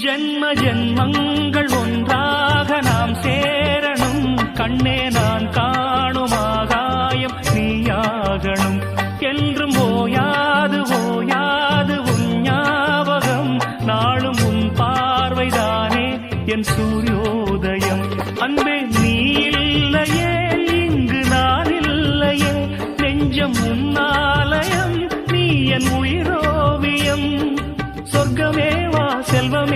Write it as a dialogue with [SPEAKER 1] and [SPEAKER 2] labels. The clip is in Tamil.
[SPEAKER 1] ஜென்ம ஜென்மங்கள் ஒன்றாக நாம் சேரணும். கண்ணே நான் காணும் ஆகாயம் நீயாகணும். என்றும் ஓயாது ஓயாது உன் ஞாபகம். நாளும் உன் பார்வைதானே என் சூரியோதயம். அன்பே நீ இல்லையே இங்கு நான் இல்லையே. நெஞ்சம் உன்னாலயம் நீ என் உயிரோவியம். சொர்க்கமே வா செல்வமே